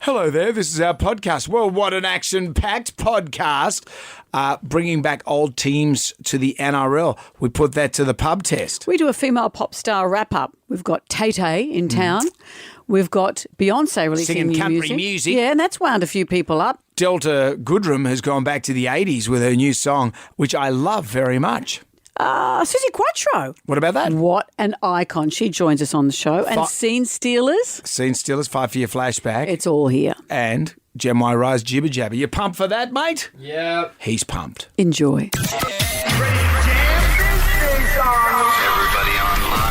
Hello there, this is our podcast. Well, what an action-packed podcast. Bringing back old teams to the NRL. We put that to the pub test. We do a female pop star wrap-up. We've got Tay-Tay in town. We've got Beyonce releasing Singing new country music. Yeah, and that's wound a few people up. Delta Goodrem has gone back to the 80s with her new song, which I love very much. Susie Quattro. What about that? What an icon. She joins us on the show. And Scene Stealers. Scene Stealers, 5 for your flashback. It's all here. And Gemini Rise Jibber Jabber. You pumped for that, mate? Yeah. He's pumped. Enjoy. Everybody online.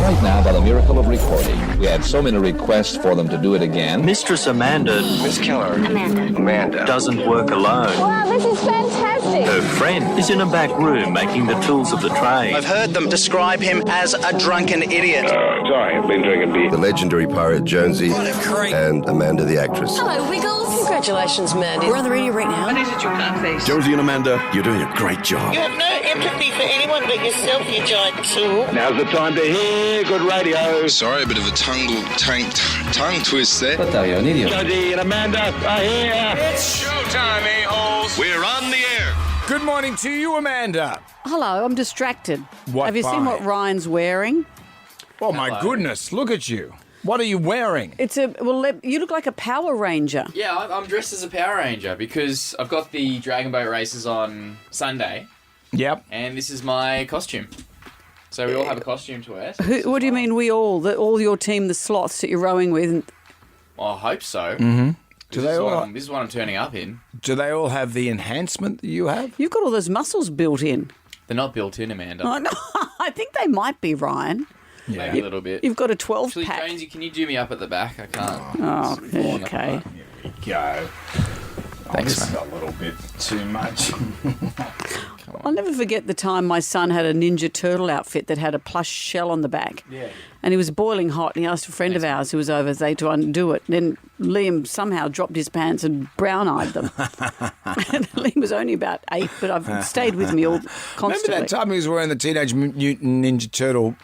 Right now, by the miracle of recording, we had so many requests for them to do it again. Mistress Amanda Miss Keller. Amanda. doesn't work alone. Wow, this is fantastic. Her friend is in a back room making the tools of the trade. I've heard them describe him as a drunken idiot. Sorry, I've been drinking beer. The legendary pirate Jonesy and Amanda the actress. Hello, Wiggles. Congratulations, Mandy. We're on the radio right now. What is it, you can't face? Jonesy and Amanda, you're doing a great job. You have no empathy for anyone but yourself, you giant tool. Now's the time to hear good radio. Sorry, a bit of a tongue twist there. What are you, an idiot? Jonesy and Amanda are here. It's showtime, a-holes. We're on the air. Good morning to you, Amanda. Hello, I'm distracted. What Have you seen by? what Ryan's wearing? Oh, my goodness. Look at you. What are you wearing? You look like a Power Ranger. Yeah, I'm dressed as a Power Ranger because I've got the Dragon Boat races on Sunday, Yep. and this is my costume. So we all have a costume to wear. So What do you mean we all? All your team, the sloths that you're rowing with? Well, I hope so. Do This they is what all? I'm- this is what I'm turning up in. Do they all have the enhancement that you have? You've got all those muscles built in. They're not built in, Amanda. Oh, no, I think they might be, Ryan. Maybe a little bit. You've got a Actually, 12-pack. Jonesy, can you do me up at the back? I can't. Oh, okay. Go. Thanks, This is man. a little bit too much. I'll never forget the time my son had a Ninja Turtle outfit that had a plush shell on the back. Yeah. And he was boiling hot, and he asked a friend of ours who was over there to undo it. Then Liam somehow dropped his pants and brown-eyed them. And Liam was only about 8, but I've stayed with me all constantly. Remember that time he was wearing the Teenage Mutant Ninja Turtle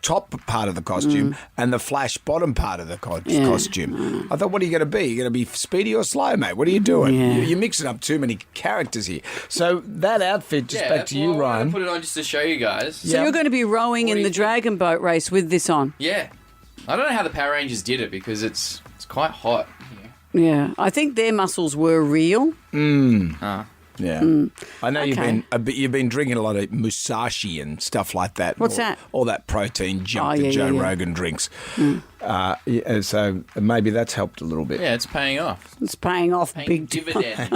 top part of the costume and the Flash bottom part of the costume? I thought, what are you going to be? You're going to be speedy or slow, mate? What are you doing? Yeah. You're mixing up too many characters here. So that outfit, just back to you, well, I'm Ryan. gonna put it on just to show you guys. So you're going to be rowing in the Dragon Boat race with this on? Yeah. I don't know how the Power Rangers did it because it's quite hot here. Yeah. I think their muscles were real. Yeah, I know Okay. you've been drinking a lot of Musashi and stuff like that. What's that? All that protein junk that yeah, Joe yeah. Rogan drinks. So maybe that's helped a little bit. Yeah, it's paying off. It's paying off Paying big time. dividend.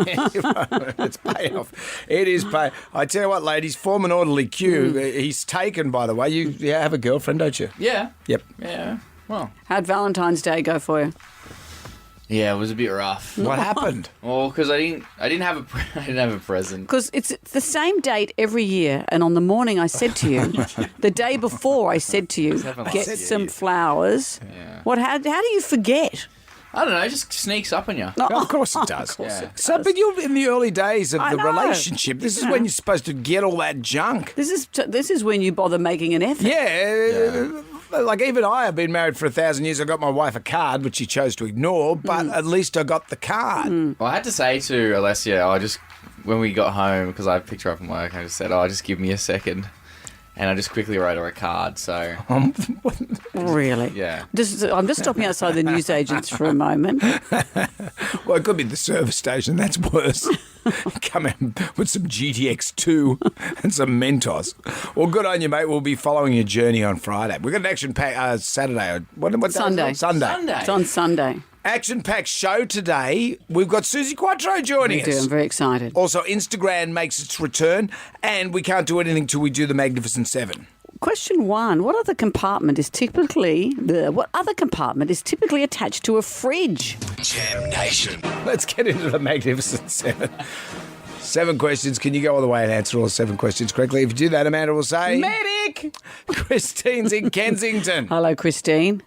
It's pay off. It is pay. I tell you what, ladies, form an orderly queue. He's taken, by the way. You have a girlfriend, don't you? Yeah. Yep. Yeah. Well. How'd Valentine's Day go for you? Yeah, it was a bit rough. What happened? Well, because I didn't have a present. Because it's the same date every year, and on the morning I said to you, the day before I said to you, get some flowers. Yeah. How do you forget? I don't know. It just sneaks up on you. Of course it does. Yeah. So, but you're in the early days of I the know. relationship. This is when you're supposed to get all that junk. This is when you bother making an effort. Yeah. Like even I have been married for 1,000 years. I got my wife a card, which she chose to ignore, but at least I got the card. Well, I had to say to Alessia, when we got home, because I picked her up from work, I just said, just give me a second. And I just quickly wrote her a card, so... Really? Yeah. I'm just stopping outside the newsagents for a moment. Well, it could be the service station. That's worse. Come in with some GTX 2 and some Mentos. Well, good on you, mate. We'll be following your journey on Friday. We've got an action-packed Saturday. What day is it? Sunday. Sunday. It's on Sunday. Action-packed show today. We've got Susie Quattro joining us. I'm very excited. Also, Instagram makes its return, and we can't do anything till we do the Magnificent Seven. Question 1. What other compartment is typically attached to a fridge? Jam Nation. Let's get into the Magnificent Seven. 7 questions. Can you go all the way and answer all 7 questions correctly? If you do that, Amanda will say... Medic! Christine's in Kensington. Hello, Christine.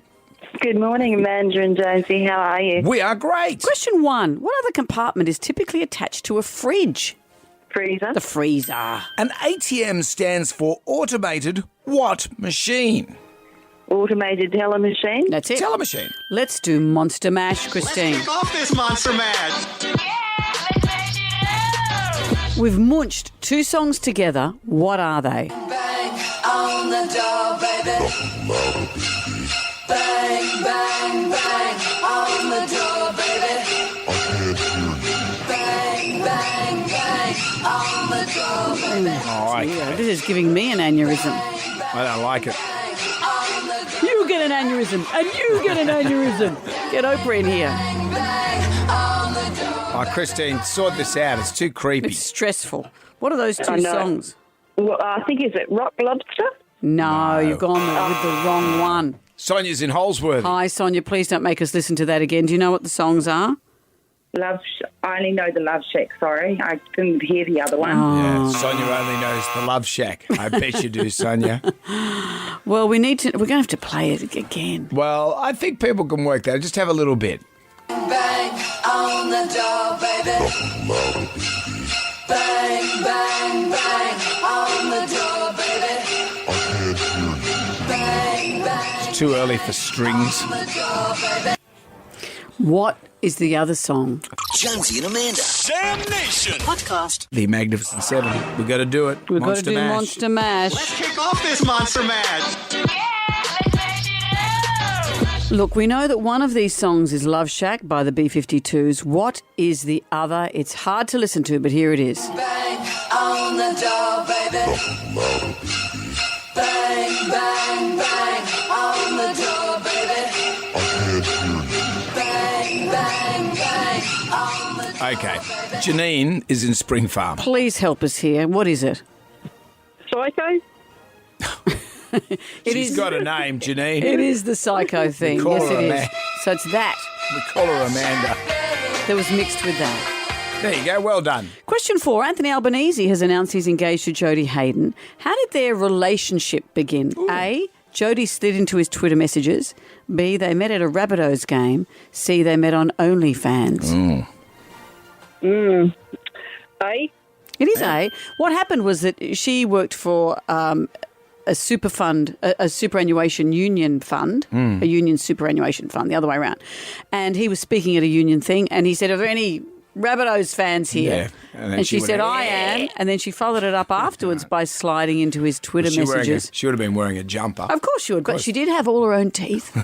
Good morning, Amanda and Jonesy. How are you? We are great. Question 1. What other compartment is typically attached to a fridge? Freezer. The freezer. An ATM stands for Automated What Machine? Automated telemachine. That's it. Telemachine. Let's do Monster Mash, Christine. Kick off this Monster Mash. We've munched 2 songs together. What are they? Bang on the door, baby. Bang, bang, bang on the door, baby. Bang, bang, bang on the door, baby. Oh, Yeah, this is giving me an aneurysm. I don't like it. You get an aneurysm, and you get an aneurysm. Get Oprah in here. Oh, Christine, sort this out. It's too creepy. It's stressful. What are those 2 I know. songs? Well, I think, is it Rock Lobster? No, you've gone with the wrong one. Sonia's in Holsworthy. Hi, Sonia. Please don't make us listen to that again. Do you know what the songs are? I only know the Love Shack, sorry. I couldn't hear the other one. Yeah, Sonia only knows the Love Shack. I bet you do, Sonia. Well, we're going to have to play it again. Well, I think people can work that. Just have a little bit. Bang on the door, baby. Bang, bang, bang on the door, baby. Bang, bang. It's too early for strings. On the door, baby. What is the other song? Jonesy and Amanda. Sam Nation. Podcast. The Magnificent Seven. We've got to do it. We've got to do Mash. Monster Mash. Let's kick off this Monster Mash. Look, we know that one of these songs is Love Shack by the B-52s. What is the other? It's hard to listen to, but here it is. Bang on the door, baby. Bang, bang, bang on the door, baby. Bang, bang, bang on the door. Okay. Janine is in Spring Farm. Please help us here. What is it? Psycho? She's got a name, Janine. It is the Psycho thing. call Yes, her it is. Amanda. So it's that. We call her Amanda. That was mixed with that. There you go. Well done. Question 4. Anthony Albanese has announced he's engaged to Jodie Hayden. How did their relationship begin? A, Jodie slid into his Twitter messages. B, they met at a Rabbitohs game. C, they met on OnlyFans. A? It is A. What happened was that she worked for a super fund, a superannuation union fund, a union superannuation fund, the other way around. And he was speaking at a union thing, and he said, "Are there any Rabbitohs fans here?" Yeah. And then And she she said, went, "I am." And then she followed it up afterwards by sliding into his Twitter messages. She would have been wearing a jumper. Of course she would, but she did have all her own teeth.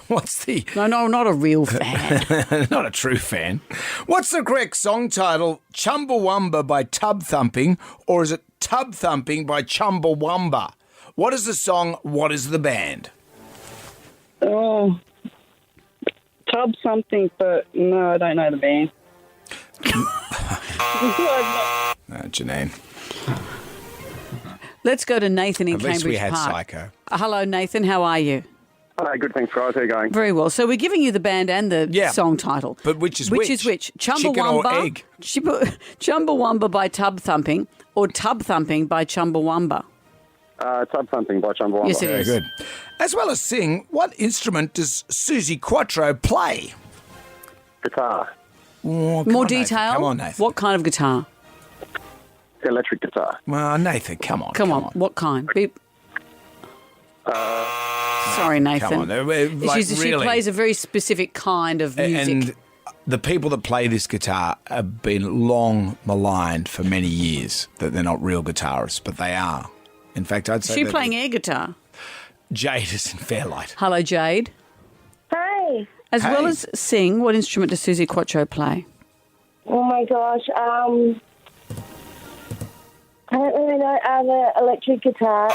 What's the... No, not a real fan. Not a true fan. What's the correct song title? Chumbawamba by Tub Thumping, or is it Tub Thumping by Chumbawamba? What is the song? What is the band? Oh, Tub something, but no, I don't know the band. Janine. Let's go to Nathan in At Cambridge least we had Park. Psycho. Hello, Nathan. How are you? Hi, good, thanks, guys. How are you going? Very well. So we're giving you the band and the song title. But which is which? Is which? Chicken or egg? Chumbawamba by Tub Thumping or Tub Thumping by Chumbawamba? Tub Thumping by Chumbawamba. Yes, it is. Very good. As well as sing, what instrument does Susie Quattro play? Guitar. Oh, come More on, detail? Nathan. Come on, Nathan. What kind of guitar? Electric guitar. Well, Nathan, come on. Come on. What kind? Sorry, Nathan. Come on. Like, She really. plays a very specific kind of music. And the people that play this guitar have been long maligned for many years that they're not real guitarists, but they are. In fact, I'd say Is she that playing air guitar? Jade is in Fairlight. Hello, Jade. Hey. As well as sing, what instrument does Susie Quattro play? Oh my gosh. I don't really know. The electric guitar.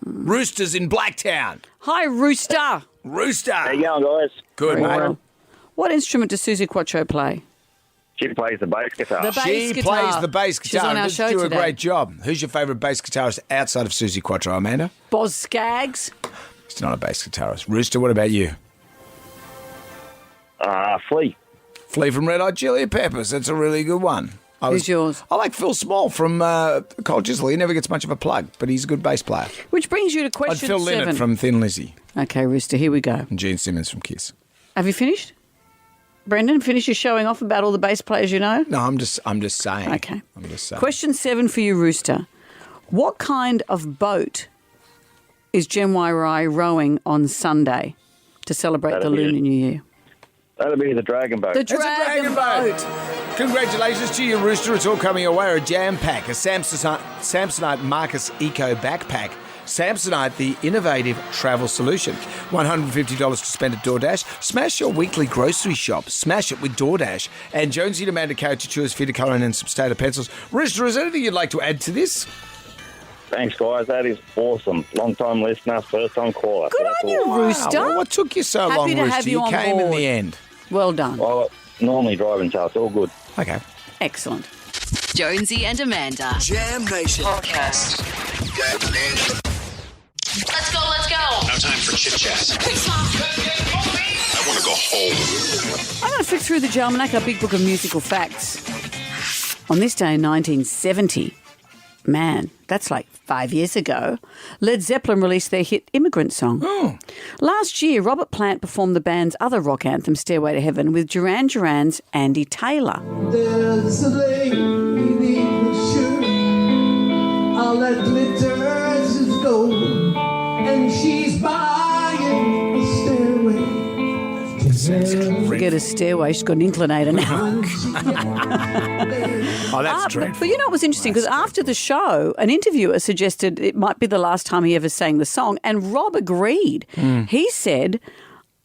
Rooster's in Blacktown. Hi, Rooster. Rooster. How you going, guys? Good, mate. What instrument does Susie Quattro play? She plays the bass guitar. The bass She guitar. plays the bass guitar. She's on our and show do today. a great job. Who's your favourite bass guitarist outside of Susie Quattro, Amanda? Boz Scaggs. She's not a bass guitarist. Rooster, what about you? Flea. Flea from Red Hot Chili Peppers. That's a really good one. Who's yours? I like Phil Small from Cold Chisel. He never gets much of a plug, but he's a good bass player. Which brings you to I'd question Phil 7. Lynott from Thin Lizzy. Okay, Rooster, here we go. And Gene Simmons from Kiss. Have you finished? Brendan, finish your showing off about all the bass players you know? No, I'm just saying. Okay. I'm just saying. Question 7 for you, Rooster. What kind of boat is Gen Y rowing on Sunday to celebrate That'll the be Lunar it. New Year? That'll be the Dragon Boat. The It's a dragon boat. Congratulations to you, Rooster. It's all coming your way. A jam pack, a Samsonite Marcus Eco backpack. Samsonite, the innovative travel solution. $150 to spend at DoorDash. Smash your weekly grocery shop. Smash it with DoorDash. And Jonesy and Amanda caricatures, figure colouring and some Stater pencils. Rooster, is there anything you'd like to add to this? Thanks, guys. That is awesome. Long-time listener, first-time caller. Good on you, Rooster. Well, what took you so Happy long, to Rooster? have you on came in board. the end. Well done. Well, normally driving, so it's all good. Okay. Excellent. Jonesy and Amanda. Jam Nation Podcast. Let's go, let's go. No time for chit chat. I want to go home. I'm going to flick through the Jalmanac, our big book of musical facts. On this day in 1970, man, that's like 5 years ago, Led Zeppelin released their hit Immigrant Song. Oh. Last year, Robert Plant performed the band's other rock anthem, Stairway to Heaven, with Duran Duran's Andy Taylor. There's a lady in shirt, all that glitters is gold, and she's buying a stairway to heaven. Forget a stairway, she's got an inclinator now. Oh, that's dreadful. But you know what was interesting? Because after the show, an interviewer suggested it might be the last time he ever sang the song, and Rob agreed. He said,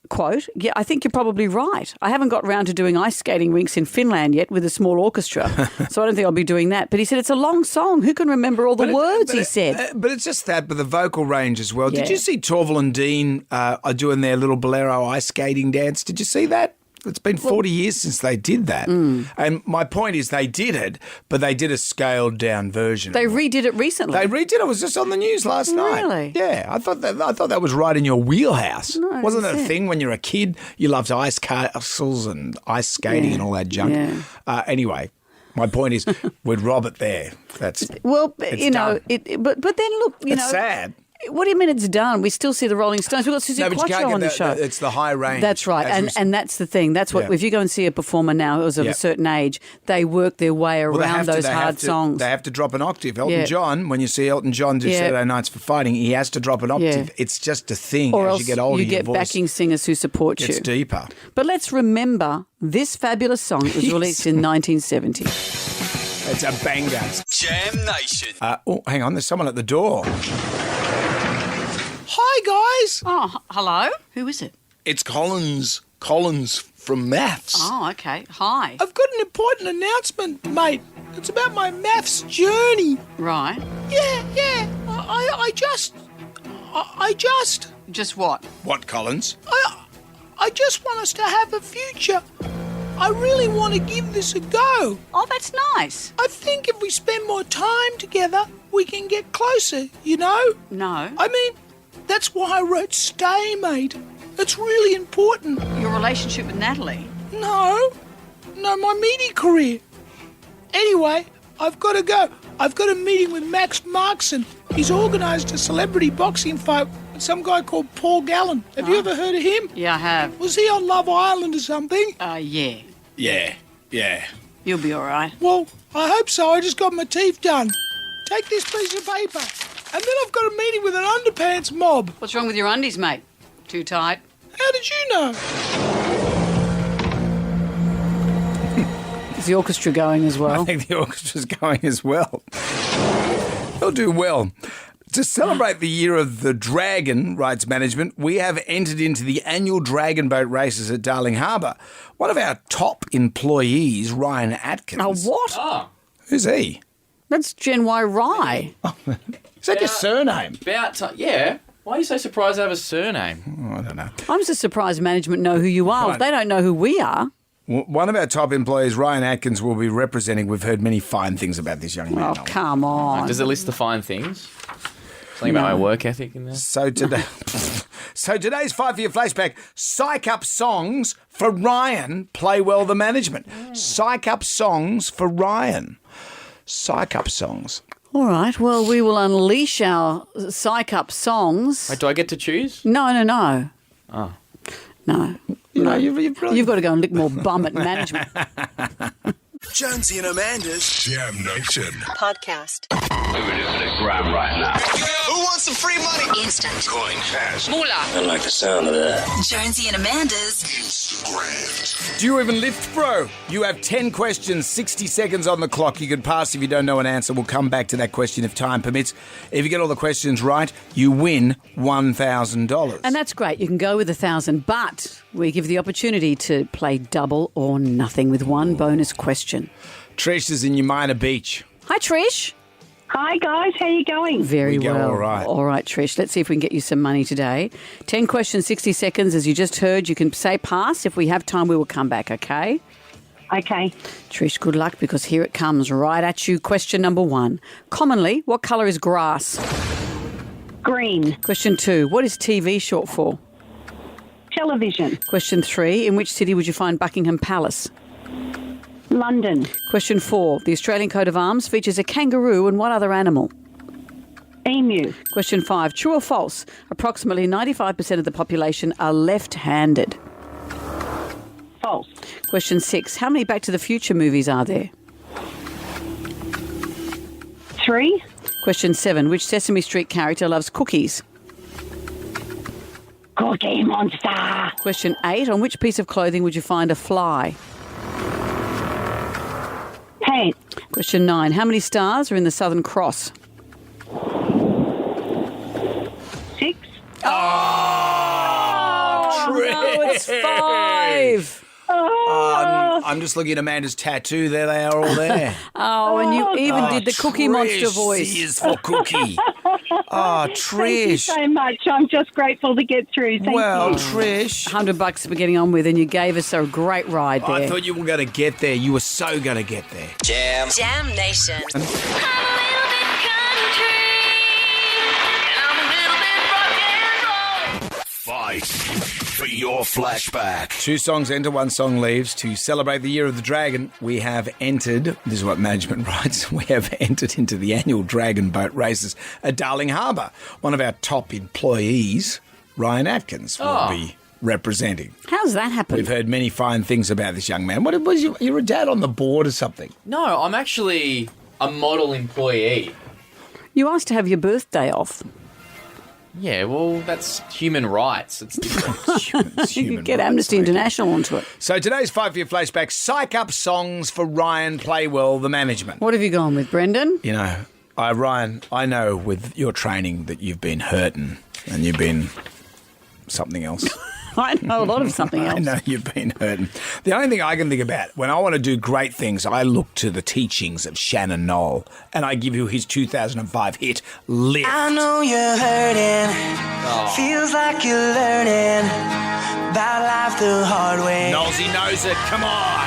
quote, "Yeah, I think you're probably right. I haven't got round to doing ice skating rinks in Finland yet with a small orchestra, so I don't think I'll be doing that." But he said it's a long song. Who can remember all the words he said? But it's just that, but the vocal range as well. Yeah. Did you see Torval and Dean are doing their little bolero ice skating dance? Did you see that? It's been 40 years since they did that. And my point is they did it, but they did a scaled down version. They redid it recently. They redid it. It was just on the news last night. Really? Yeah. I thought that was right in your wheelhouse. No, Wasn't that a that's it. thing when you're a kid? You loved ice castles and ice skating and all that junk. Yeah. Anyway, my point is with Robert there. That's Well, it's you know, done. but then look, you It's know, sad. What do you mean it's done? We still see the Rolling Stones. We've got Susie No, but you Quattro can't on get the show. It's the high range. That's right, and that's the thing. That's what Yeah. if you go and see a performer now who's of Yeah. a certain age, they work their way Well, around those hard songs. They have to drop an octave. Elton Yeah. John, when you see Elton John do Yeah. Saturday Nights for Fighting, he has to drop an octave. Yeah. It's just a thing. or As else you get older, you get your voice backing singers who support you. gets deeper. But let's remember this fabulous song. It was Yes. released in 1970. It's a banger. Jam Nation. Oh, hang on. There's someone at the door. Hi, guys. Oh, hello. Who is it? It's Collins. Collins from Maths. Oh, okay. Hi. I've got an important announcement, mate. It's about my maths journey. Right. Yeah. I just. Just what? What, Collins? I just want us to have a future. I really want to give this a go. Oh, that's nice. I think if we spend more time together, we can get closer, you know? No. I mean, that's why I wrote Stay, mate. It's really important. Your relationship with Natalie? No, my media career. Anyway, I've got to go. I've got a meeting with Max Markson. He's organised a celebrity boxing fight with some guy called Paul Gallen. Have you ever heard of him? Yeah, I have. Was he on Love Island or something? Yeah. Yeah. You'll be all right. Well, I hope so. I just got my teeth done. Take this piece of paper. And then I've got a meeting with an underpants mob. What's wrong with your undies, mate? Too tight? How did you know? Is the orchestra going as well? I think the orchestra's going as well. They'll do well. To celebrate the year of the Dragon, writes management, we have entered into the annual Dragon Boat races at Darling Harbour. One of our top employees, Ryan Atkins. Oh, what? Oh, Who's he? That's Gen Y Rye. Is that your surname? about time. Yeah. Why are you so surprised I have a surname? Oh, I don't know. I'm just surprised management know who you are. Right. If they don't know who we are. One of our top employees, Ryan Atkins, will be representing. We've heard many fine things about this young man. Oh, come on. Does it list the fine things? Something about my work ethic in there? So today's 5 for your flashback. Psych up songs for Ryan. Play well the management. Psych up songs for Ryan. Psych up songs. All right. Well, we will unleash our psych up songs. Wait, do I get to choose? No. Oh. No. You know, you've really... You've got to go and lick more bum at management. Jonesy and Amanda's Jam Nation. Podcast. We're doing a gram right now. Who wants some free money? Instant. Going fast. Moolah. I like the sound of that. Jonesy and Amanda's Instagram. Do you even lift, bro? You have 10 questions, 60 seconds on the clock. You can pass if you don't know an answer. We'll come back to that question if time permits. If you get all the questions right, you win $1,000. And that's great. You can go with 1,000, but we give the opportunity to play double or nothing with one bonus question. Trish is in Umina Beach. Hi, Trish. Hi, guys. How you going? Very We go well. all right. All right, Trish. Let's see if we can get you some money today. 10 questions, 60 seconds. As you just heard, you can say pass. If we have time, we will come back, okay? Okay. Trish, good luck because here it comes right at you. Question number 1. Commonly, what colour is grass? Green. Question 2. What is TV short for? Television. Question 3. In which city would you find Buckingham Palace? London. Question 4. The Australian coat of arms features a kangaroo and what other animal? Emu. Question 5. True or false? Approximately 95% of the population are left-handed. False. Question 6. How many Back to the Future movies are there? 3. Question 7. Which Sesame Street character loves cookies? Cookie Monster. Question 8. On which piece of clothing would you find a fly? Pants. Question 9. How many stars are in the Southern Cross? 6. Oh, no, it's 5. I'm just looking at Amanda's tattoo. There they are all there. Oh, and you even did the Cookie Monster Trish, voice. C is for cookie. Oh, Thank you Trish. so much. I'm just grateful to get through. Thank Well, you. Trish. $100 for getting on with, and you gave us a great ride there. I thought you were going to get there. You were so going to get there. Jam. Jam Nation. Fight for your flashback. 2 songs enter, 1 song leaves. To celebrate the Year of the Dragon, we have entered, this is what management writes, we have entered into the annual Dragon Boat races at Darling Harbour. One of our top employees, Ryan Atkins, will be representing. How's that happen? We've heard many fine things about this young man. What was you? You're a dad on the board or something? No, I'm actually a model employee. You asked to have your birthday off. Yeah, well, that's human rights. It's different. You could get Amnesty International onto it. So today's 5 for your flashback, psych up songs for Ryan Playwell, the management. What have you gone with, Brendan? You know, Ryan, I know with your training that you've been hurting and you've been something else. I know a lot of something else. I know you've been hurting. The only thing I can think about, when I want to do great things, I look to the teachings of Shannon Knoll, and I give you his 2005 hit, Lift. I know you're hurting. Feels like you're learning about life the hard way. Knowlesy knows it. Come on.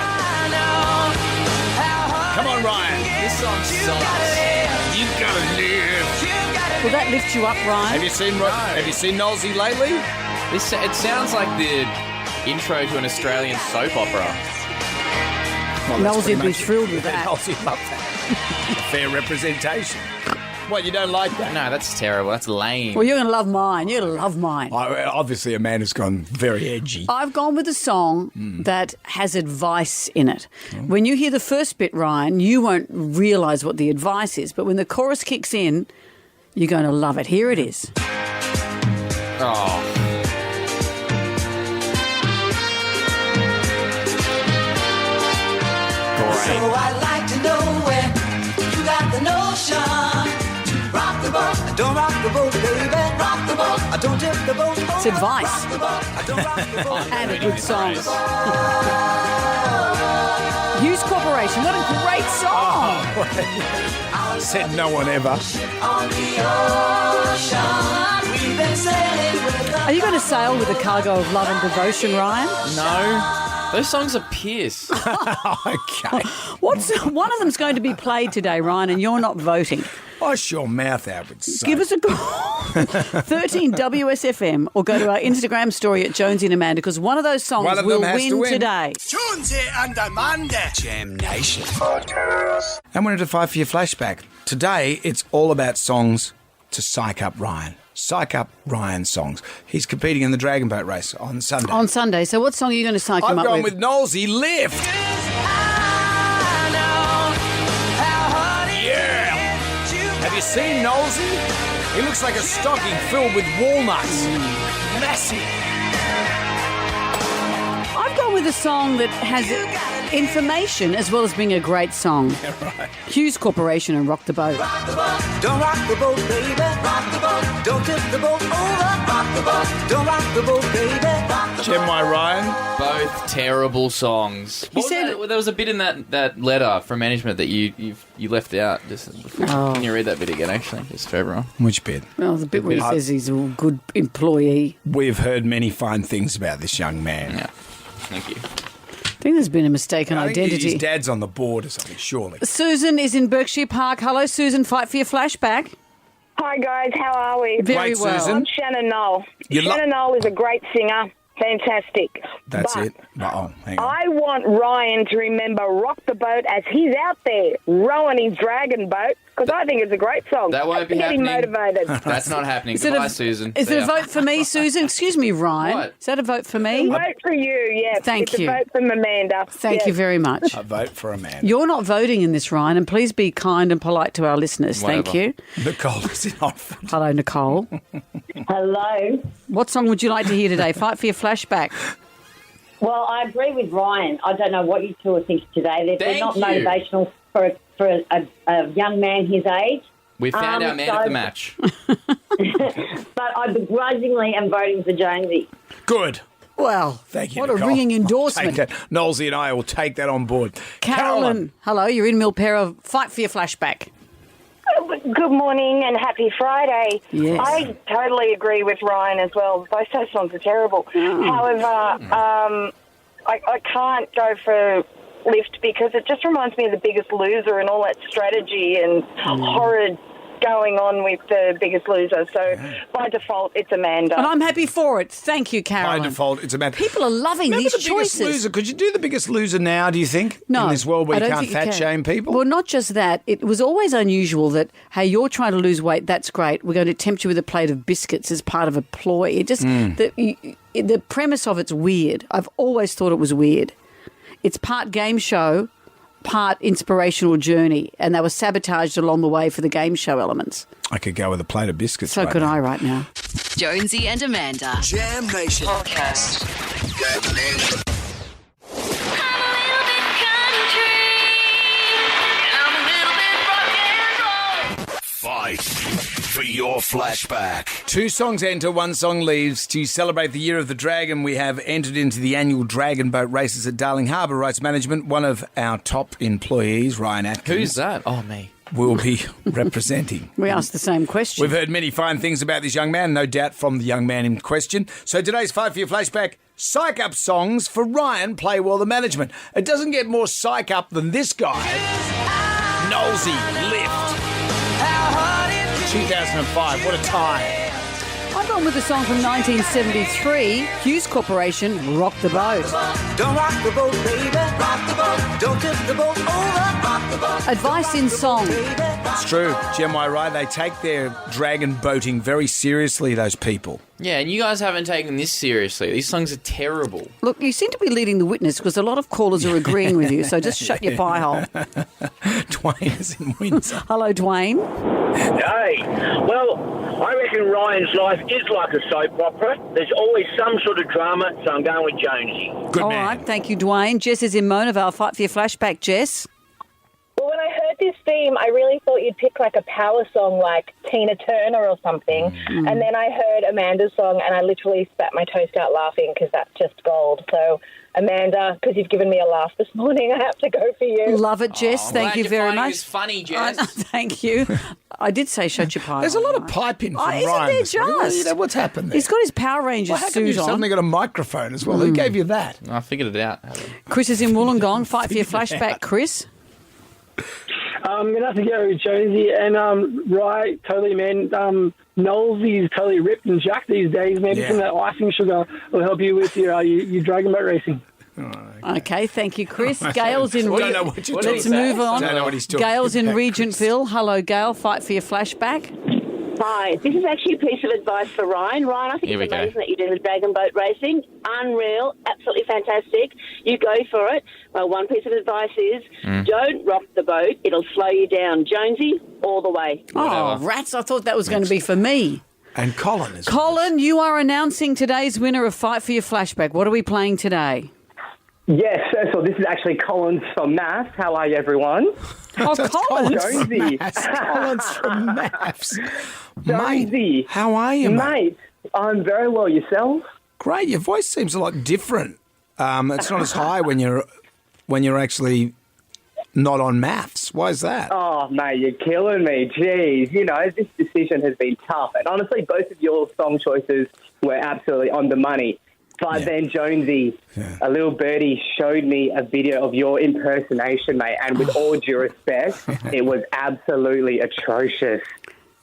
Come on, Ryan. This song sucks. You've got to live. Will that lift you up, Ryan? Have you seen Knowlesy lately? It sounds like the intro to an Australian soap opera. Well, Knowlesy would be thrilled with that. Knowlesy would love that. Fair representation. What, you don't like that? No, that's terrible. That's lame. Well, you're going to love mine. You're going to love mine. Obviously, Amanda's gone very edgy. I've gone with a song that has advice in it. When you hear the first bit, Ryan, you won't realise what the advice is. But when the chorus kicks in, you're going to love it. Here it is. Oh. So I'd like to know where you got the notion. Rock the boat, don't rock the boat, baby. Rock the boat, don't tip the boat. It's advice. Rock the boat, don't rock the boat. And a good song. News Corporation, what a great song. Said no one ever. On the ocean, we've been sailing with Are you going to sail with a cargo of love and devotion, Ryan? No. Those songs are piss. Okay. One of them's going to be played today, Ryan, and you're not voting. Wash your mouth out with soap. Give us a call, 13 WSFM, or go to our Instagram story at Jonesy and Amanda, because one of those songs One of will them has to win today. Jonesy and Amanda. Jam Nation. And we're into 5 for your flashback. Today, it's all about songs to psych up Ryan. Psych up Ryan songs. He's competing in the Dragon Boat race on Sunday. On Sunday. So what song are you going to psych him I've up gone with? with Knowlesy, Lift. seen Knowlesy? He looks like a stocking filled with walnuts. Massive. I've gone with a song that has information as well as being a great song. Yeah, right. Hughes Corporation and Rock the Boat. Rock the boat, don't rock the boat, baby. Rock the boat, don't tip the boat over. Rock the boat, don't rock the boat, baby. Rock the Jem Y. Ryan. Both terrible songs. There was a bit in that letter from management that you left out. Can you read that bit again, actually, just for everyone? Which bit? Well, the bit where he says he's a good employee. We've heard many fine things about this young man. Yeah. Thank you. I think there's been a mistaken I think identity. his dad's on the board or something, surely. Susan is in Berkshire Park. Hello, Susan. Fight for your flashback. Hi, guys. How are we? Very Great, well. Susan. I'm Shannon Knoll. You Shannon Knoll is a great singer. Fantastic. That's But it. Oh, hang on. I want Ryan to remember Rock the Boat as he's out there rowing his dragon boat, because I think it's a great song. That won't be Get him happening. motivated. That's not happening. Is it Goodbye, a- Susan. Is See it a ya. vote for me, Susan? Excuse me, Ryan. What? Is that a vote for me? Vote for you, yes. Thank it's you. a vote from Amanda. Thank you very much. I vote for a man. You're not voting in this, Ryan, and please be kind and polite to our listeners. Thank Whatever. you. Nicole is in Oxford. Hello, Nicole. Hello. What song would you like to hear today? Fight for your flashback. Well, I agree with Ryan. I don't know what you two are thinking today. They're not Thank you. motivational for a young man his age. We found our man at the match. But I begrudgingly am voting for Jonesy. Good. Well, Thank you, what Nicole. a ringing I'll endorsement. take that. Knowlesy and I will take that on board. Carolyn, hello, you're in Milpera. Fight for your flashback. Good morning and happy Friday. Yes. I totally agree with Ryan as well. Both those songs are terrible. However, I can't go for Lift because it just reminds me of The Biggest Loser and all that strategy and horrid going on with The Biggest Loser. So by default, it's Amanda. And I'm happy for it. Thank you, By Carolyn. default, it's a man. People are loving Remember these the Biggest choices. Loser? Could you do The Biggest Loser now, do you think? No. In this world where I you don't can't think fat can. shame people? Well, not just that. It was always unusual that, hey, you're trying to lose weight. That's great. We're going to tempt you with a plate of biscuits as part of a ploy. It just the premise of it's weird. I've always thought it was weird. It's part game show, part inspirational journey, and they were sabotaged along the way for the game show elements. I could go with a plate of biscuits. So right could now. I right now. Jonesy and Amanda. Jam Nation Podcast. Fight for your flashback. 2 songs enter, 1 song leaves. To celebrate the Year of the Dragon, we have entered into the annual Dragon Boat races at Darling Harbour Rights Management. One of our top employees, Ryan Atkins, Who's that? Oh, me. will be representing. We asked the same question. We've heard many fine things about this young man, no doubt from the young man in question. So today's Fight for Your Flashback, psych up songs for Ryan Play Well the Management. It doesn't get more psych up than this guy. Knowlesy, Lift. 2005, what a time. I've gone with a song from 1973, Hughes Corporation, Rock the Boat. Don't rock the boat, baby. Rock the boat. Don't tip the boat over. Rock the boat. Advice in song. It's true, Jem Y. Rye, they take their dragon boating very seriously, those people. Yeah, and you guys haven't taken this seriously. These songs are terrible. Look, you seem to be leading the witness because a lot of callers are agreeing with you, so just shut your pie hole. Dwayne is in Windsor. Hello, Dwayne. Hey, well, I reckon Ryan's life is like a soap opera. There's always some sort of drama, so I'm going with Jonesy. Good All man. right, thank you, Dwayne. Jess is in Monavale. Fight for your flashback, Jess. Well, when I heard this theme, I really thought you'd pick like a power song like Tina Turner or something. And then I heard Amanda's song and I literally spat my toast out laughing because that's just gold. So, Amanda, because you've given me a laugh this morning, I have to go for you. Love it, Jess. Thank you very much. It's funny, Jess. Thank you. I did say shut your pie. There's a lot of piping from isn't Ryan. there this morning. just? You know, what's happened there? He's got his Power Rangers Well, how come you suit on. suddenly got a microphone as well? Who gave you that? I figured it out. Chris is in Wollongong. Fight for your flashback, Chris. I'm going to have to go with Jonesy and Rye, totally, man. Knowlesy's totally ripped and jacked these days. Maybe some of that icing sugar will help you with your dragon boat racing. Okay, thank you, Chris. Gail's in. I don't know what you're Let's talking move about. on. I don't know what he's talking Gail's in about, Regentville. Hello, Gail. Fight for your flashback. Hi, this is actually a piece of advice for Ryan. Ryan, I think it's amazing that you do the dragon boat racing. Unreal, absolutely fantastic. You go for it. Well, one piece of advice is don't rock the boat. It'll slow you down. Jonesy, all the way. Oh, rats, I thought that was going to be for me. And Colin is. Colin, you are announcing today's winner of Fight for Your Flashback. What are we playing today? Yes, so this is actually Collins from Maths. How are you, everyone? Oh, Collins. Jonesy. Collins from Maths. Jonesy. Mate, how are you, mate? Mate, I'm very well. Yourself? Great. Your voice seems a lot different. It's not as high when you're actually not on maths. Why is that? Oh, mate, you're killing me. Jeez. You know, this decision has been tough. And honestly, both of your song choices were absolutely on the money. But then, Jonesy, a little birdie showed me a video of your impersonation, mate. And with all due respect, it was absolutely atrocious.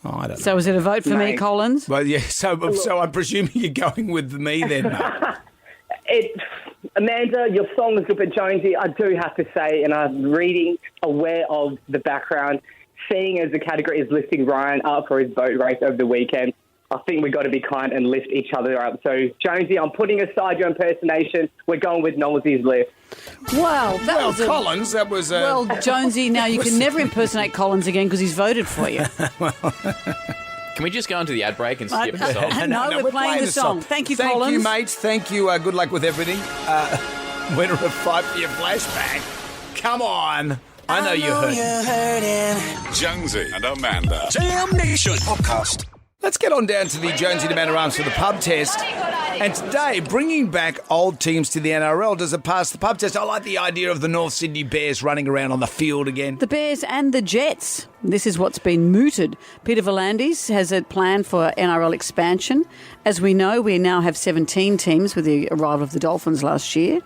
Oh, I don't know. So is it a vote for me, Collins? Well, yeah, so I'm presuming you're going with me then, mate. Amanda, your song is good, but Jonesy, I do have to say, and I'm aware of the background, seeing as the category is lifting Ryan up for his boat race over the weekend, I think we've got to be kind and lift each other up. So, Jonesy, I'm putting aside your impersonation. We're going with Nolsey's lift. Wow, Collins, that was a... Well, Jonesy, now you can never impersonate Collins again because he's voted for you. Can we just go into the ad break and skip the song? No, we're playing the song. Thank you, Collins. Thank you, mates. Thank you. Good luck with everything. Winner of Fight for Your Flashback. Come on. I know you're hurting. Jonesy and Amanda. Jam Nation podcast. Let's get on down to the Jonesy and Amanda Arms for the pub test. And today, bringing back old teams to the NRL, does it pass the pub test? I like the idea of the North Sydney Bears running around on the field again. The Bears and the Jets. This is what's been mooted. Peter V'landys has a plan for NRL expansion. As we know, we now have 17 teams with the arrival of the Dolphins last year.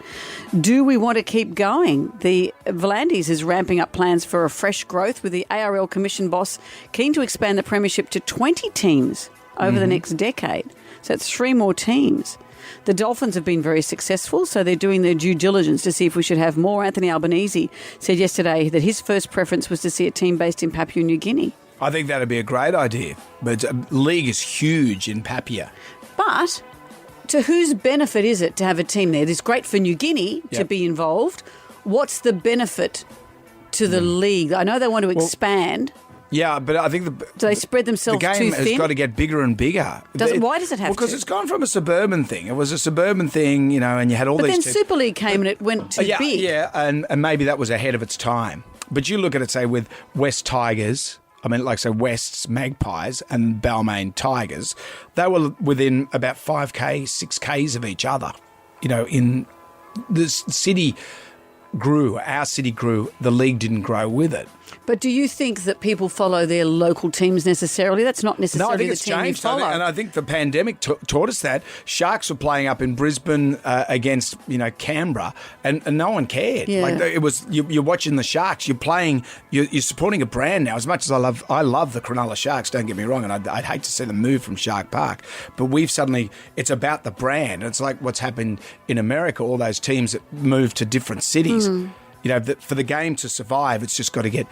Do we want to keep going? The V'landys is ramping up plans for a fresh growth with the ARL Commission boss keen to expand the premiership to 20 teams over the next decade. So it's 3 more teams. The Dolphins have been very successful, so they're doing their due diligence to see if we should have more. Anthony Albanese said yesterday that his first preference was to see a team based in Papua New Guinea. I think that'd be a great idea. But league is huge in Papua. But to whose benefit is it to have a team there? It's great for New Guinea to be involved. What's the benefit to the league? I know they want to expand. Yeah, but I think do they spread themselves too thin? The game has got to get bigger and bigger. Why does it have to? Because it's gone from a suburban thing. It was a suburban thing, you know, and you had all these... But then Super League came and it went too big. Yeah, and maybe that was ahead of its time. But you look at it, say, with West Tigers, West's Magpies and Balmain Tigers, they were within about 5K, 6Ks of each other. You know, in the city grew, our city grew, the league didn't grow with it. But do you think that people follow their local teams necessarily? That's not necessarily the team you follow. And I think the pandemic taught us that. Sharks were playing up in Brisbane against, Canberra, and no one cared. Yeah. Like it was, you're watching the Sharks. You're playing. You're supporting a brand now. As much as I love the Cronulla Sharks. Don't get me wrong, and I'd hate to see them move from Shark Park. But it's about the brand. It's like what's happened in America. All those teams that move to different cities. For the game to survive, it's just got to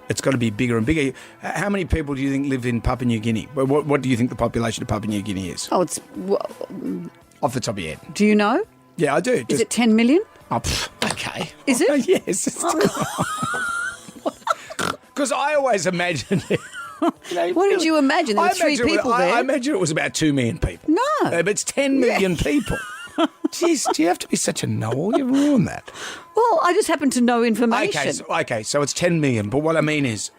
it's got to be bigger and bigger. How many people do you think live in Papua New Guinea? What do you think the population of Papua New Guinea is? Oh, it's... Off the top of your head. Do you know? Yeah, I do. Is it 10 million? Oh, okay. Is it? Yes. Because I always imagined it. What did you imagine? There were 3 people there. I imagine it was about 2 million people. No. But it's 10 million people. Jeez, do you have to be such a Noel? You've ruined that. Well, I just happen to know information. Okay, so it's 10 million. But what I mean is,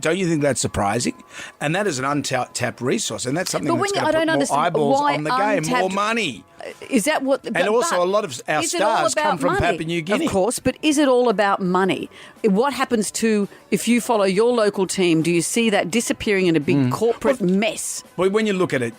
don't you think that's surprising? And that is an untapped resource, and that's something that's going to put more eyeballs on the game, more money. Is that what... And also a lot of our stars come from Papua New Guinea. Of course, but is it all about money? What happens to, if you follow your local team, do you see that disappearing in a big corporate mess? Well, when you look at it,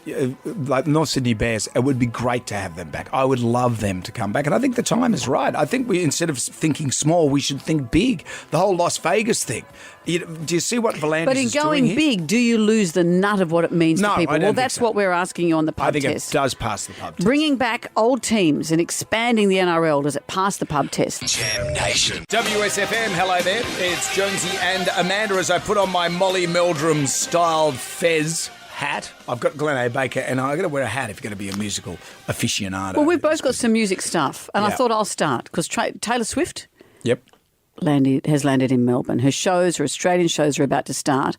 like North Sydney Bears, it would be great to have them back. I would love them to come back. And I think the time is right. I think instead of thinking small, we should think big. The whole Las Vegas thing. Do you see what V'landys is doing? But in going big, do you lose the nut of what it means to people? Well, that's what we're asking you on the pub test. I think it does pass the pub test. Bringing back old teams and expanding the NRL, does it pass the pub test? Jam Nation. WSFM, hello there. It's Jonesy and Amanda as I put on my Molly Meldrum-styled fez hat. I've got Glen A. Baker, and I've got to wear a hat if you're going to be a musical aficionado. Well, we've both got some music stuff, and I thought I'll start because Taylor Swift has landed in Melbourne. Her Australian shows are about to start.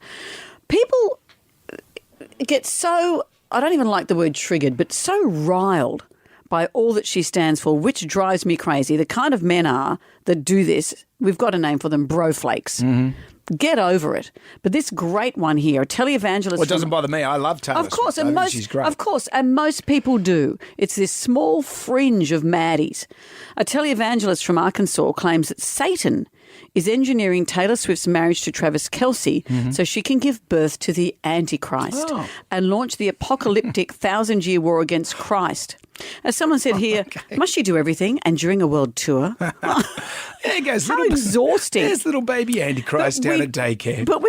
People get so, I don't even like the word triggered, but so riled by all that she stands for, which drives me crazy. The kind of men that do this, we've got a name for them, bro flakes. Mm-hmm. Get over it. But this great one here, a televangelist. Well, it doesn't bother me. I love Taylor Of course, Swift. and she's great. Of course, and most people do. It's this small fringe of maddies. A televangelist from Arkansas claims that Satan is engineering Taylor Swift's marriage to Travis Kelce so she can give birth to the Antichrist and launch the apocalyptic 1,000-year war against Christ. As someone said here, must she do everything and during a world tour? There he goes. How exhausting. There's little baby Antichrist down at daycare. But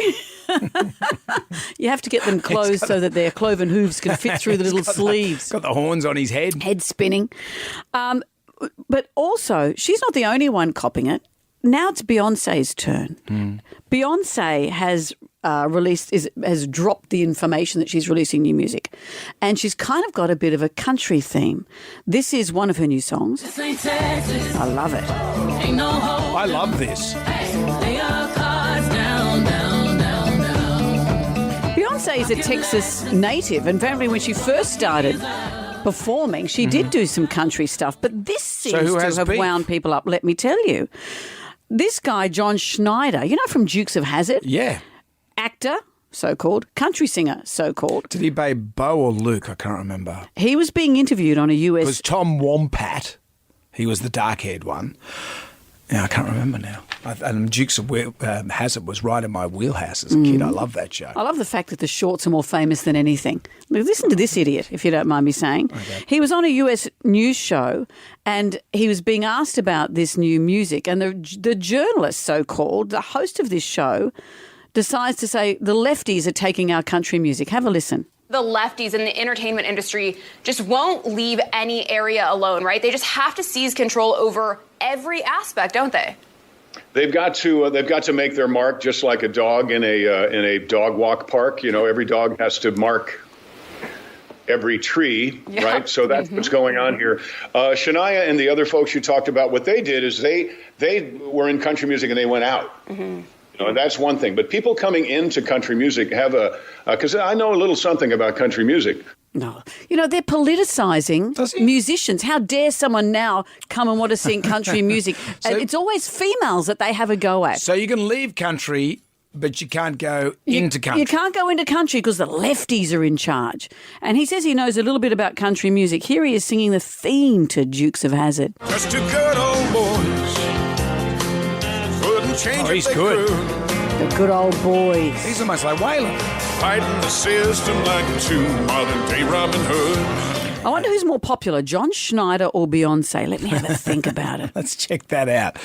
you have to get them closed so that their cloven hooves can fit through the little sleeves. Got the horns on his head. Head spinning. But also, she's not the only one copying it. Now it's Beyonce's turn. Beyonce has has dropped the information that she's releasing new music, and she's kind of got a bit of a country theme. This is one of her new songs. I love it. I love this. Beyonce is a Texas native, and apparently when she first started performing, she did do some country stuff, but this seems to have wound people up, let me tell you. This guy, John Schneider, you know, from Dukes of Hazzard? Yeah. Actor, so-called, country singer, so-called. Did he play Bo or Luke? I can't remember. He was being interviewed on a US... It was Tom Wompat. He was the dark-haired one. Yeah, I can't remember now. And Dukes of Hazzard was right in my wheelhouse as a kid. I love that show. I love the fact that the shorts are more famous than anything. Listen to this idiot, if you don't mind me saying. Okay. He was on a US news show and he was being asked about this new music, and the journalist, so-called, the host of this show, decides to say the lefties are taking our country music. Have a listen. The lefties in the entertainment industry just won't leave any area alone, right? They just have to seize control over every aspect, don't they? They've got to make their mark, just like a dog in a dog walk park. You know, every dog has to mark every tree, right? So that's what's going on here. Shania and the other folks you talked about, what they did is they were in country music and they went out. You know, that's one thing. But people coming into country music have because I know a little something about country music. No. You know, they're politicising musicians. How dare someone now come and want to sing country music? So, it's always females that they have a go at. So you can leave country, but you can't go into country. You can't go into country because the lefties are in charge. And he says he knows a little bit about country music. Here he is singing the theme to Dukes of Hazzard. Just two good old boys. He's good. The good old boys. He's almost like Waylon. Fighting the system like two modern-day Robin Hood. I wonder who's more popular, John Schneider or Beyonce. Let me have a think about it. Let's check that out.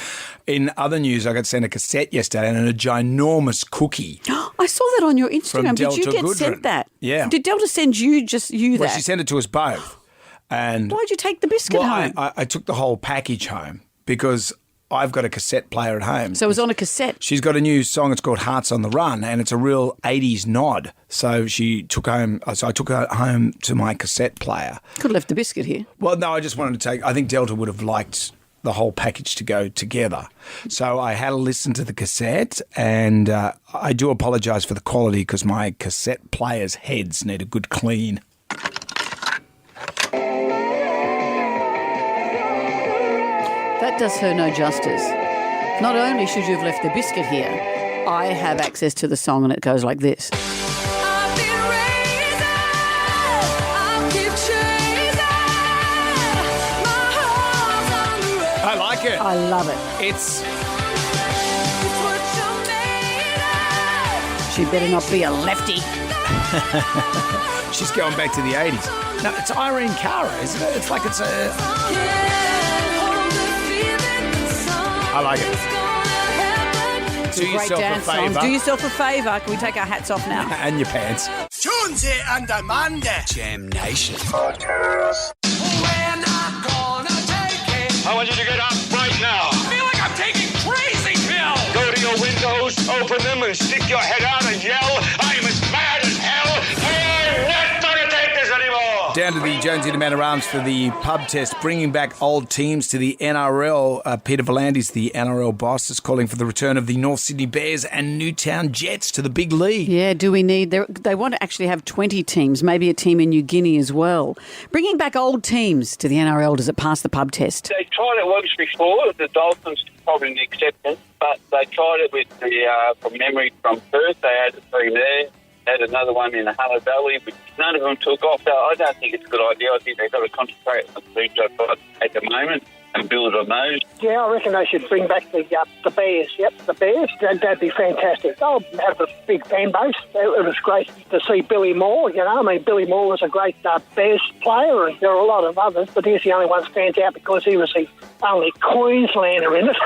In other news, I got sent a cassette yesterday and a ginormous cookie. I saw that on your Instagram. Did you get sent that? Yeah. Did Delta send you that? Well, she sent it to us both. And why'd you take the biscuit home? I took the whole package home because I've got a cassette player at home. So it was on a cassette? She's got a new song. It's called Hearts on the Run, and it's a real 80s nod. So I took her home to my cassette player. Could have left the biscuit here. Well, no, I just wanted to I think Delta would have liked the whole package to go together. So I had to listen to the cassette, and I do apologise for the quality because my cassette player's heads need a good clean. That does her no justice. Not only should you have left the biscuit here, I have access to the song and it goes like this. I like it. I love it. She better not be a lefty. She's going back to the 80s. No, it's Irene Cara, isn't it? It's like it's a... I like it. It's a great dance song. Do yourself a favour. Can we take our hats off now? And your pants. Jonesy and Amanda. Jam Nation. We're not gonna take it. I want you to get up right now. I feel like I'm taking crazy pills. Go to your windows, open them, and stick your head out and yell, I'm as mad as hell. Hey! Jonesy and Amanda Arms for the pub test, bringing back old teams to the NRL. Peter Volandis, the NRL boss, is calling for the return of the North Sydney Bears and Newtown Jets to the big league. Yeah, do we need... They want to actually have 20 teams, maybe a team in New Guinea as well. Bringing back old teams to the NRL, does it pass the pub test? They tried it once before. The Dolphins probably an exception, but they tried it with from memory, from Perth. They had a team there. Had another one in the Hunter Valley, but none of them took off. So I don't think it's a good idea. I think they've got to concentrate on the teams they've got at the moment and build on those. Yeah, I reckon they should bring back the Bears. Yep, the Bears. That'd be fantastic. They'll have a big fan base. It was great to see Billy Moore. You know, I mean, Billy Moore was a great Bears player, and there are a lot of others, but he's the only one that stands out because he was the only Queenslander in it.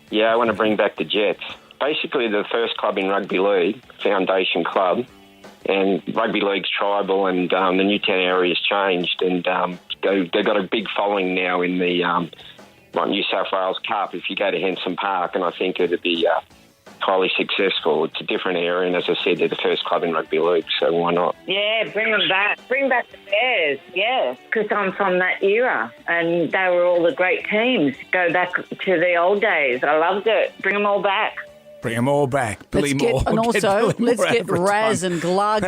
Yeah, I want to bring back the Jets. Basically, the first club in rugby league, foundation club, and rugby league's tribal, and the Newtown area's changed, and they've got a big following now in the New South Wales Cup. If you go to Henson Park, and I think it'd be highly successful. It's a different area, and as I said, they're the first club in rugby league, so why not? Yeah, bring them back. Bring back the Bears, yeah, because I'm from that era, and they were all the great teams. Go back to the old days. I loved it. Bring them all back. Bring them all back. Billy Moore. And also, let's get Raz time. and Glug,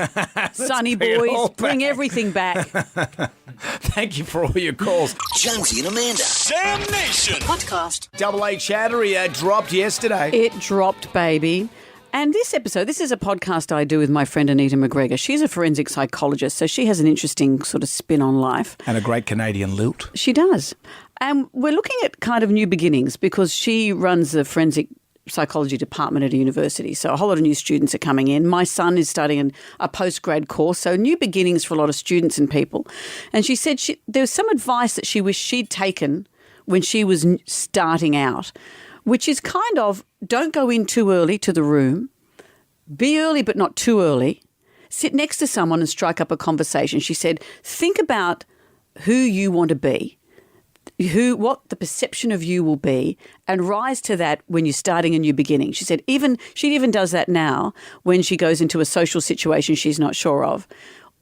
Sunny Boys, bring everything back. Thank you for all your calls. Jonesy and Amanda. Sam Nation. Podcast. Double A Chattery dropped yesterday. It dropped, baby. And this episode, this is a podcast I do with my friend Anita McGregor. She's a forensic psychologist, so she has an interesting sort of spin on life. And a great Canadian lilt. She does. And we're looking at kind of new beginnings because she runs the forensic psychology department at a university. So a whole lot of new students are coming in. My son is studying a postgrad course, so new beginnings for a lot of students and people. And she said there was some advice that she wished she'd taken when she was starting out, which is kind of don't go in too early to the room, be early but not too early, sit next to someone and strike up a conversation. She said, think about who you want to be, what the perception of you will be, and rise to that when you're starting a new beginning. She said she even does that now when she goes into a social situation she's not sure of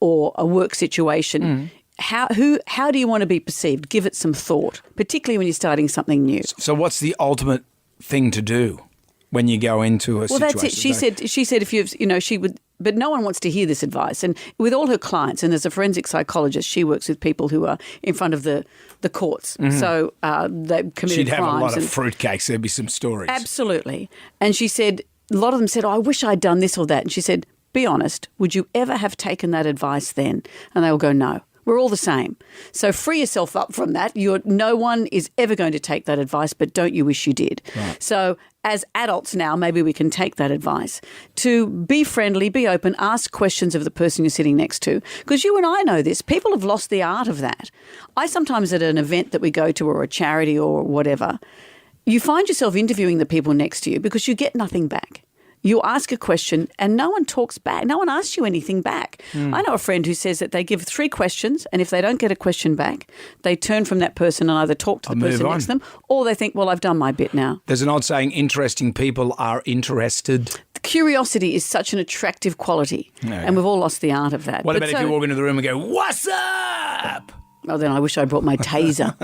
or a work situation. How do you want to be perceived? Give it some thought, particularly when you're starting something new. So what's the ultimate thing to do when you go into a situation? Well, that's it. She said if you've, she would, but no one wants to hear this advice. And with all her clients, and as a forensic psychologist, she works with people who are in front of the courts. Mm-hmm. So they've committed crimes. She'd have a lot of fruitcakes. There'd be some stories. Absolutely. And she said, a lot of them said, I wish I'd done this or that. And she said, be honest, would you ever have taken that advice then? And they will go, no. We're all the same. So free yourself up from that. No one is ever going to take that advice, but don't you wish you did? Right. So as adults now, maybe we can take that advice to be friendly, be open, ask questions of the person you're sitting next to. Because you and I know this. People have lost the art of that. I sometimes at an event that we go to or a charity or whatever, you find yourself interviewing the people next to you because you get nothing back. You ask a question and no one talks back. No one asks you anything back. I know a friend who says that they give 3 questions and if they don't get a question back, they turn from that person and either talk to the person next to them or they think, well, I've done my bit now. There's an old saying, interesting people are interested. Curiosity is such an attractive quality and we've all lost the art of that. What about if you walk into the room and go, what's up? Oh, then I wish I brought my taser.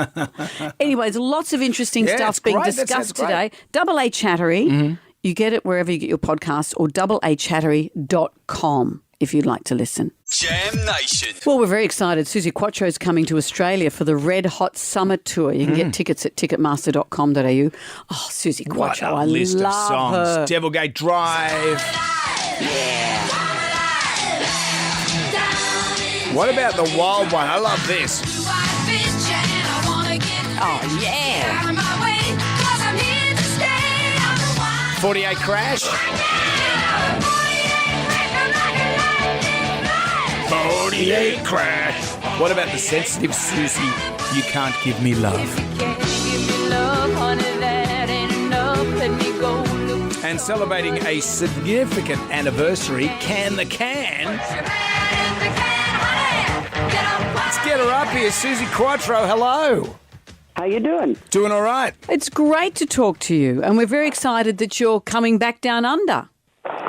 Anyways, lots of interesting stuff being discussed today. Double A Chattery. Mm-hmm. You get it wherever you get your podcasts or doubleachattery.com if you'd like to listen. Jam Nation. Well, we're very excited. Susie Quattro's coming to Australia for the Red Hot Summer Tour. You can get tickets at ticketmaster.com.au. Oh, Susie Quattro, what a list of songs. Her. Devilgate Drive. Yeah. What about the wild one? I love this. Oh, yeah. 48 Crash. 48 Crash. What about the sensitive Susie? You Can't Give Me Love. And celebrating a significant anniversary, Can the Can. Let's get her up here. Susie Quattro, hello. How you doing? Doing all right. It's great to talk to you, and we're very excited that you're coming back down under.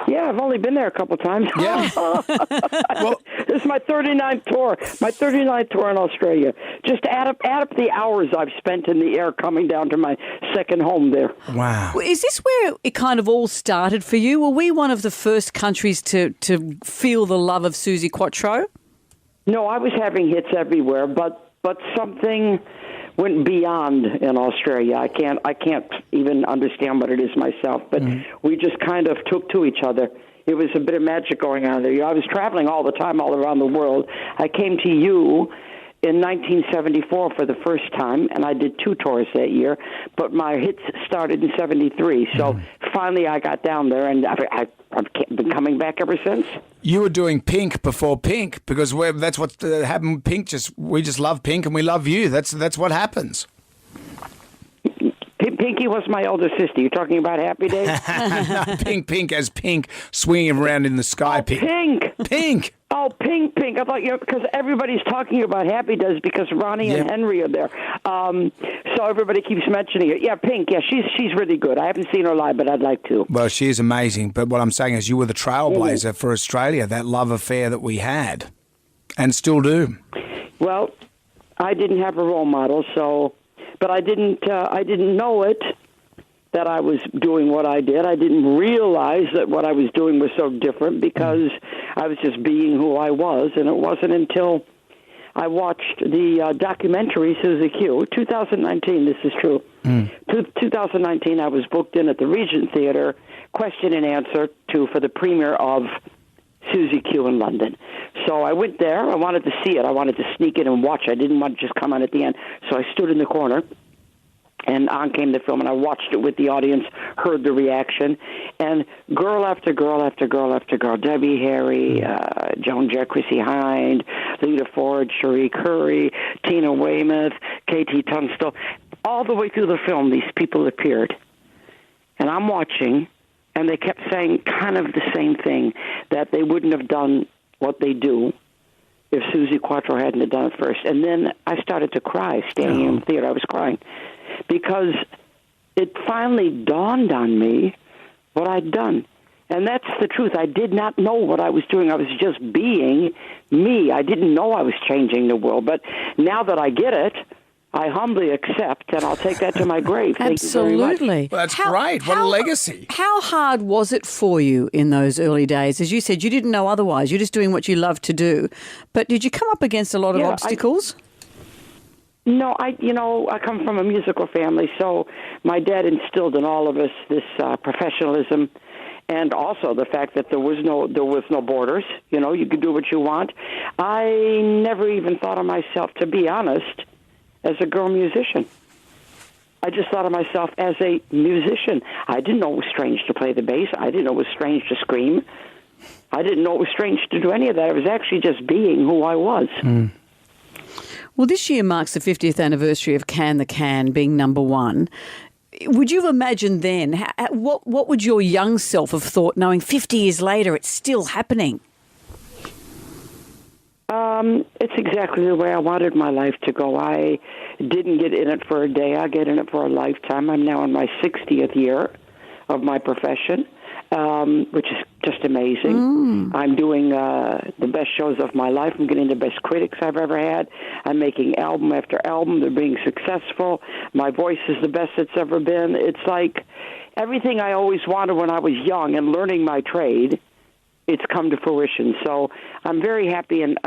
Yeah, I've only been there a couple of times. Yeah. Well, this is my 39th tour. My 39th tour in Australia. Just add up the hours I've spent in the air coming down to my second home there. Wow. Well, is this where it kind of all started for you? Were we one of the first countries to feel the love of Suzi Quatro? No, I was having hits everywhere, but something went beyond in Australia. I can't even understand what it is myself, but we just kind of took to each other. It was a bit of magic going on there. I was traveling all the time, all around the world. I came to you in 1974 for the first time, and I did 2 tours that year, but my hits started in 73. So finally I got down there, and I've been coming back ever since. You were doing Pink before Pink, because that's what happened. Pink, we just love Pink, and we love you. That's what happens. Pinky was my older sister. You're talking about Happy Days? No, Pink as Pink swinging around in the sky. Pink. Oh, Pink. I thought, because everybody's talking about Happy Days because Ronnie and Henry are there. So everybody keeps mentioning it. Yeah, Pink. Yeah, she's really good. I haven't seen her live, but I'd like to. Well, she is amazing. But what I'm saying is you were the trailblazer for Australia, that love affair that we had and still do. Well, I didn't have a role model, so... But I didn't know it, that I was doing what I did. I didn't realize that what I was doing was so different because I was just being who I was. And it wasn't until I watched the documentary Suzy Q, 2019, this is true. 2019, I was booked in at the Regent Theatre, question and answer for the premiere of Suzy Q in London. So I went there. I wanted to see it. I wanted to sneak in and watch it. I didn't want to just come on at the end. So I stood in the corner, and on came the film, and I watched it with the audience, heard the reaction, and girl after girl after girl after girl, Debbie Harry, Joan Jett, Chrissy Hind, Lita Ford, Cherie Curry, Tina Weymouth, K.T. Tunstall, all the way through the film, these people appeared. And I'm watching, and they kept saying kind of the same thing, that they wouldn't have done what they do if Suzi Quatro hadn't have done it first. And then I started to cry, standing in the theater. I was crying because it finally dawned on me what I'd done. And that's the truth. I did not know what I was doing. I was just being me. I didn't know I was changing the world. But now that I get it, I humbly accept, and I'll take that to my grave. Thank you very much. Absolutely. Well, that's great. What a legacy. How hard was it for you in those early days? As you said, you didn't know otherwise. You're just doing what you love to do. But did you come up against a lot of obstacles? No, I come from a musical family, so my dad instilled in all of us this professionalism, and also the fact that there was no borders. You could do what you want. I never even thought of myself, to be honest, as a girl musician. I just thought of myself as a musician. I didn't know it was strange to play the bass. I didn't know it was strange to scream. I didn't know it was strange to do any of that. I was actually just being who I was. Well, this year marks the 50th anniversary of Can the Can being number one. Would you have imagined then, what would your young self have thought, knowing 50 years later it's still happening? It's exactly the way I wanted my life to go. I didn't get in it for a day. I get in it for a lifetime. I'm now in my 60th year of my profession, which is just amazing. I'm doing the best shows of my life. I'm getting the best critics I've ever had. I'm making album after album. They're being successful. My voice is the best it's ever been. It's like everything I always wanted when I was young and learning my trade. It's come to fruition. So I'm very happy, and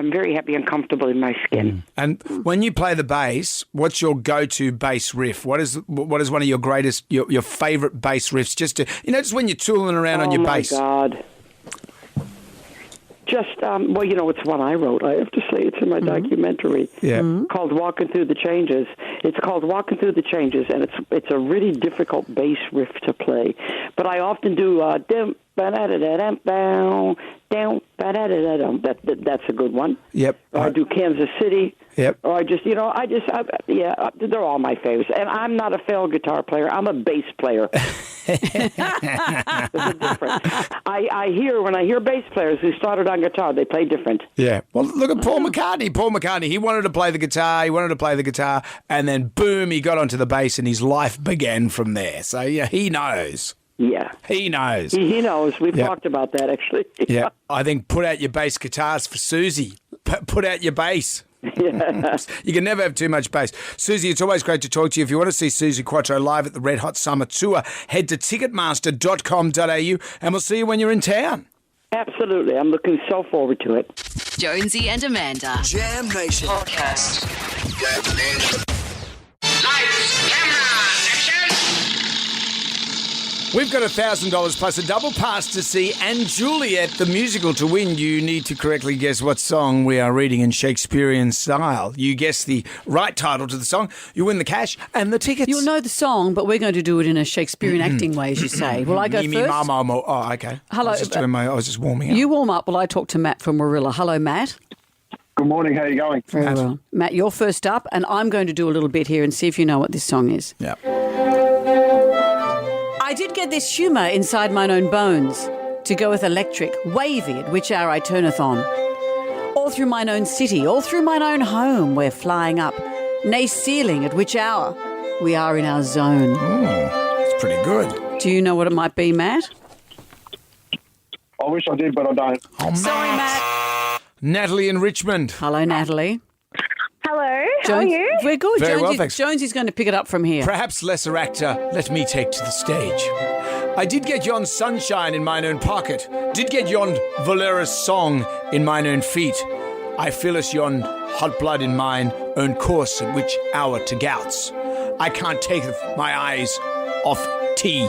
comfortable in my skin. And when you play the bass, what's your go-to bass riff? What is one of your greatest, your favourite bass riffs? Just when you're tooling around on your bass. Oh my God! Just it's one I wrote. I have to say, it's in my documentary. Called "Walking Through the Changes." It's called "Walking Through the Changes," and it's a really difficult bass riff to play. But I often do that's a good one. Yep. Or I do Kansas City. Yep. Or I just, they're all my favorites. And I'm not a failed guitar player. I'm a bass player. There's a difference. When I hear bass players who started on guitar, they play different. Yeah. Well, look at Paul McCartney. Paul McCartney, he wanted to play the guitar, and then boom, he got onto the bass, and his life began from there. So, yeah, he knows. Yeah. He knows. He knows. We've Yep. talked about that, actually. Yeah. I think put out your bass guitars for Susie. Put out your bass. Yeah. You can never have too much bass. Susie, it's always great to talk to you. If you want to see Susie Quattro live at the Red Hot Summer Tour, head to ticketmaster.com.au and we'll see you when you're in town. Absolutely. I'm looking so forward to it. Jonesy and Amanda. Jam Nation Podcast. We've got $1,000 plus a double pass to see and Juliet the musical. To win, you need to correctly guess what song we are reading in Shakespearean style. You guess the right title to the song, you win the cash and the tickets. You'll know the song, but we're going to do it in a Shakespearean acting way, as you say. Will I go Me, first? ma, ma, mo. Oh, okay. Hello. I was just warming up. You warm up while I talk to Matt from Warilla. Hello, Matt. Good morning. How are you going? Very well. Matt, you're first up, and I'm going to do a little bit here and see if you know what this song is. Yeah. I did get this humour inside mine own bones, to go with electric, wavy, at which hour I turneth on. All through mine own city, all through mine own home, we're flying up, nay ceiling, at which hour we are in our zone. That's pretty good. Do you know what it might be, Matt? I wish I did, but I don't. Oh, Sorry, Matt. Natalie in Richmond. Hello, Natalie. Hello, how are you? We're good. Very well, Jonesy, thanks. Jonesy's going to pick it up from here. Perhaps lesser actor, let me take to the stage. I did get yon sunshine in mine own pocket, did get yon Valera's song in mine own feet. I feel us yon hot blood in mine own course at which hour to gouts. I can't take my eyes off tea,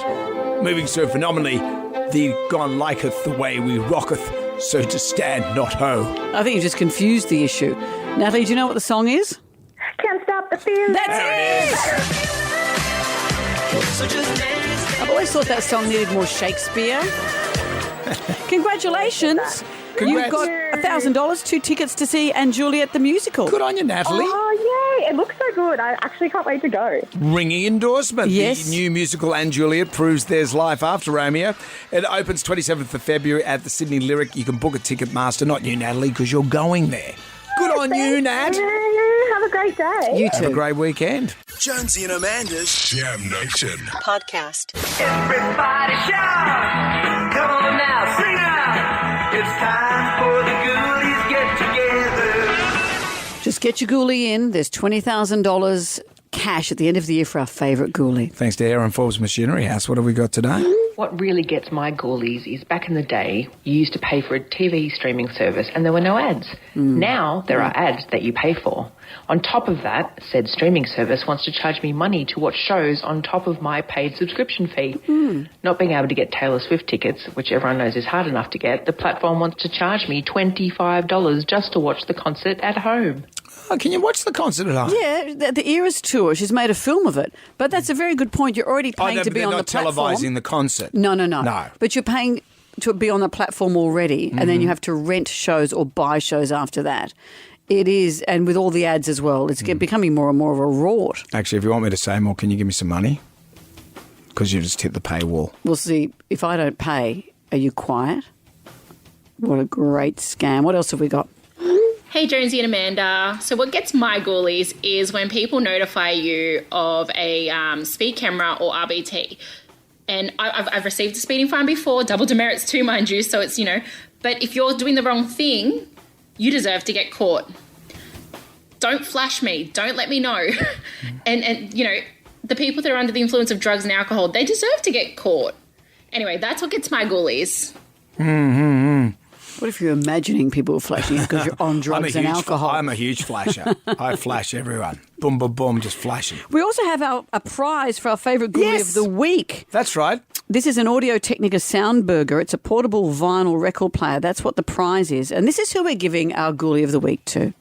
moving so phenomenally, thee gone liketh the way we rocketh, so to stand not ho. I think you just confused the issue. Natalie, do you know what the song is? Can't stop the feeling. That's it! I've always thought that song needed more Shakespeare. Congratulations. You've got $1,000, 2 tickets to see and Juliet the musical. Good on you, Natalie. Oh, yay. It looks so good. I actually can't wait to go. Ringing endorsement. Yes. The new musical and Juliet proves there's life after Romeo. It opens 27th of February at the Sydney Lyric. You can book at Ticketmaster. Not you, Natalie, because you're going there. Good on you, Nat. Have a great day. You too. Have a great weekend. Jonesy and Amanda's Jam Nation Podcast. Everybody shout! Come on now, sing out! It's time for the ghoulies get together. Just get your ghoulie in. There's $20,000 cash at the end of the year for our favourite ghoulie. Thanks to Aaron Forbes Machinery House. What have we got today? What really gets my ghoulies is back in the day, you used to pay for a TV streaming service and there were no ads. Now there are ads that you pay for. On top of that, said streaming service wants to charge me money to watch shows on top of my paid subscription fee. Not being able to get Taylor Swift tickets, which everyone knows is hard enough to get, the platform wants to charge me $25 just to watch the concert at home. Oh, can you watch the concert at home? Yeah, the Eras tour. She's made a film of it. But that's a very good point. You're already paying to be on the platform. They're not televising the concert. No. No. But you're paying to be on the platform already, and then you have to rent shows or buy shows after that. It is, and with all the ads as well, it's becoming more and more of a rort. Actually, if you want me to say more, can you give me some money? Because you just hit the paywall. We'll see. If I don't pay, are you quiet? What a great scam. What else have we got? Hey, Jonesy and Amanda. So what gets my ghoulies is when people notify you of a speed camera or RBT. And I've received a speeding fine before, double demerits too, mind you, so it's, but if you're doing the wrong thing, you deserve to get caught. Don't flash me. Don't let me know. and the people that are under the influence of drugs and alcohol, they deserve to get caught. Anyway, that's what gets my ghoulies. What if you're imagining people flashing you because you're on drugs and alcohol? I'm a huge flasher. I flash everyone. Boom, boom, boom, just flashing. We also have a prize for our favourite ghoulie of the week. That's right. This is an Audio-Technica Soundburger. It's a portable vinyl record player. That's what the prize is. And this is who we're giving our ghoulie of the week to.